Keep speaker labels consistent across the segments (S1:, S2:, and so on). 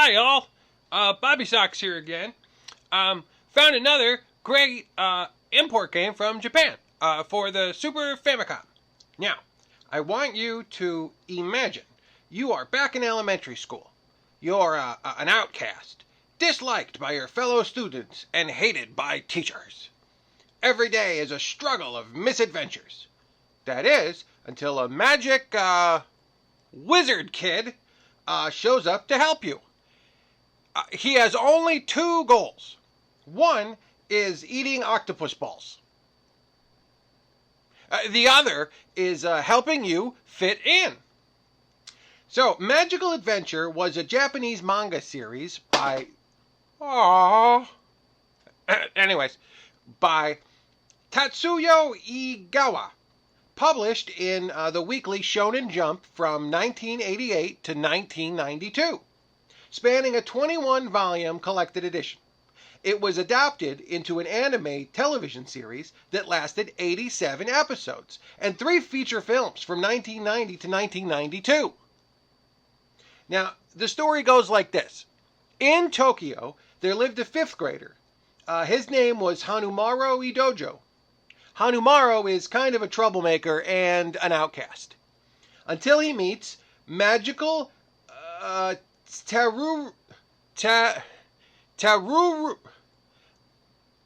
S1: Hi, y'all. Bobbie Sox here again. Found another great import game from Japan for the Super Famicom. Now, I want you to imagine you are back in elementary school. You're an outcast, disliked by your fellow students, and hated by teachers. Every day is a struggle of misadventures. That is, until a magic wizard kid shows up to help you. He has only two goals. One is eating octopus balls. The other is helping you fit in. So, Magical Adventure was a Japanese manga series by... by Tatsuyo Iigawa, published in the weekly Shonen Jump from 1988 to 1992, spanning a 21-volume collected edition. It was adapted into an anime television series that lasted 87 episodes and 3 feature films from 1990 to 1992. Now, the story goes like this. In Tokyo, there lived a 5th grader. His name was Hanumaru Idojo. Hanumaru is kind of a troublemaker and an outcast. Until he meets Magical Taruruuto.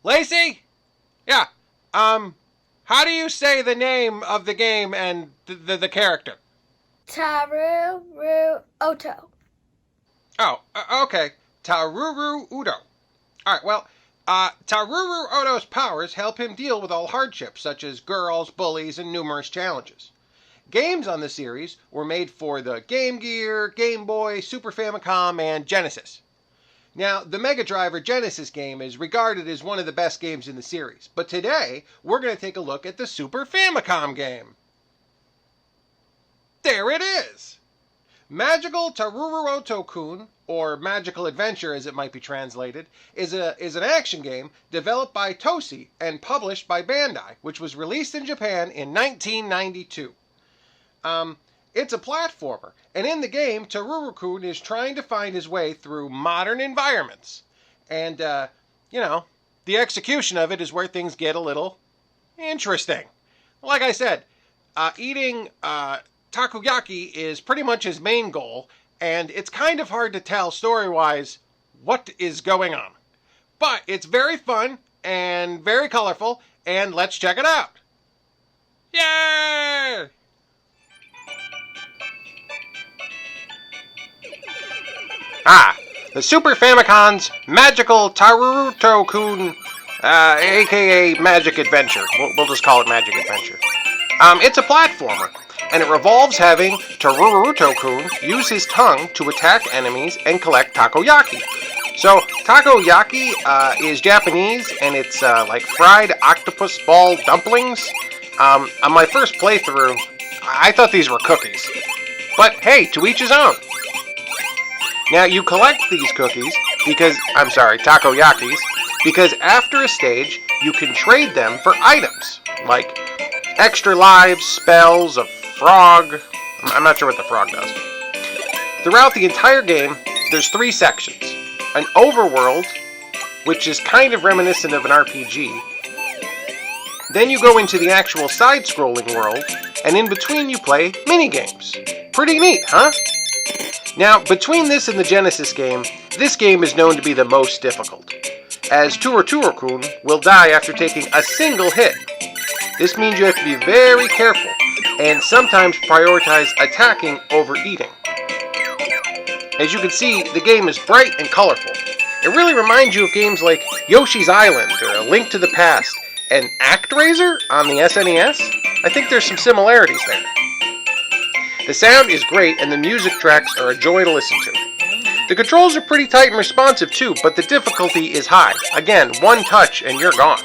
S1: Lacey? Yeah. How do you say the name of the game and the character?
S2: Taruruuto.
S1: Oh, okay. Taruruuto. Alright, well, Taruruuto's powers help him deal with all hardships, such as girls, bullies, and numerous challenges. Games on the series were made for the Game Gear, Game Boy, Super Famicom, and Genesis. Now, the Mega Drive or Genesis game is regarded as one of the best games in the series, but today we're going to take a look at the Super Famicom game. There it is! Magical Taruruuto Kun, or Magical Adventure as it might be translated, is an action game developed by Tosi and published by Bandai, which was released in Japan in 1992. It's a platformer, and in the game, Taruruuto is trying to find his way through modern environments. And, the execution of it is where things get a little interesting. Like I said, eating takoyaki is pretty much his main goal, and it's kind of hard to tell story-wise what is going on. But it's very fun and very colorful, and let's check it out. Yay! The Super Famicom's Magical Taruruuto Kun, aka Magic Adventure. We'll just call it Magic Adventure. It's a platformer, and it revolves having Taruruuto Kun use his tongue to attack enemies and collect takoyaki. So, takoyaki is Japanese, and it's like fried octopus ball dumplings. On my first playthrough, I thought these were cookies. But hey, to each his own. Now, you collect these takoyakis, because after a stage, you can trade them for items, like extra lives, spells, a frog. I'm not sure what the frog does. Throughout the entire game, there's 3 sections. An overworld, which is kind of reminiscent of an RPG. Then you go into the actual side-scrolling world, and in between you play mini-games. Pretty neat, huh? Now, between this and the Genesis game, this game is known to be the most difficult, as Taruruuto Kun will die after taking a single hit. This means you have to be very careful, and sometimes prioritize attacking over eating. As you can see, the game is bright and colorful. It really reminds you of games like Yoshi's Island, or A Link to the Past, and ActRaiser on the SNES. I think there's some similarities there. The sound is great, and the music tracks are a joy to listen to. The controls are pretty tight and responsive too, but the difficulty is high. Again, one touch and you're gone.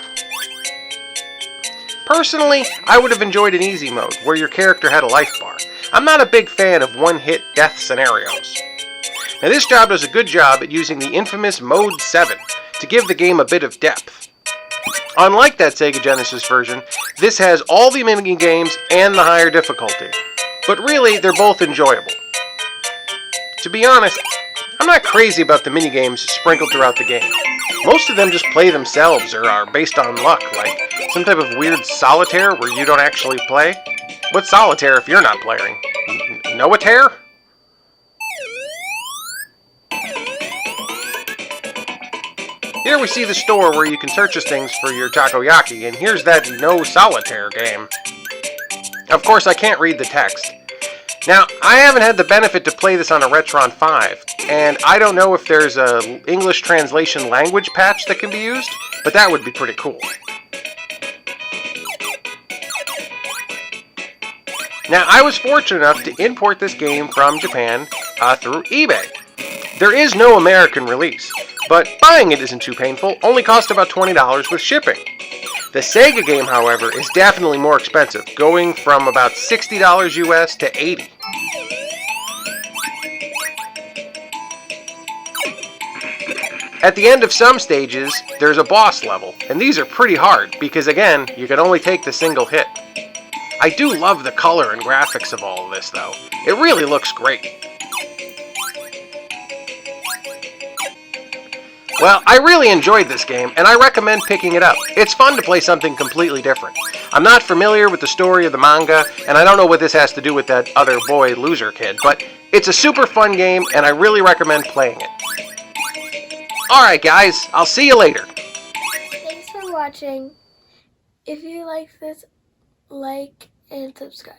S1: Personally, I would have enjoyed an easy mode, where your character had a life bar. I'm not a big fan of one-hit death scenarios. Now, this job does a good job at using the infamous Mode 7 to give the game a bit of depth. Unlike that Sega Genesis version, this has all the mini-games and the higher difficulty. But really, they're both enjoyable. To be honest, I'm not crazy about the minigames sprinkled throughout the game. Most of them just play themselves or are based on luck, like some type of weird solitaire where you don't actually play. What's solitaire if you're not playing? No-a-tear? Here we see the store where you can purchase things for your takoyaki, and here's that no solitaire game. Of course, I can't read the text. Now, I haven't had the benefit to play this on a Retron 5, and I don't know if there's a English translation language patch that can be used, but that would be pretty cool. Now, I was fortunate enough to import this game from Japan through eBay. There is no American release, but buying it isn't too painful, only cost about $20 with shipping. The Sega game, however, is definitely more expensive, going from about $60 US to $80. At the end of some stages, there's a boss level, and these are pretty hard because, again, you can only take the single hit. I do love the color and graphics of all of this, though. It really looks great. Well, I really enjoyed this game, and I recommend picking it up. It's fun to play something completely different. I'm not familiar with the story of the manga, and I don't know what this has to do with that other boy loser kid, but it's a super fun game, and I really recommend playing it. Alright guys, I'll see you later.
S2: Thanks for watching. If you like this, like and subscribe.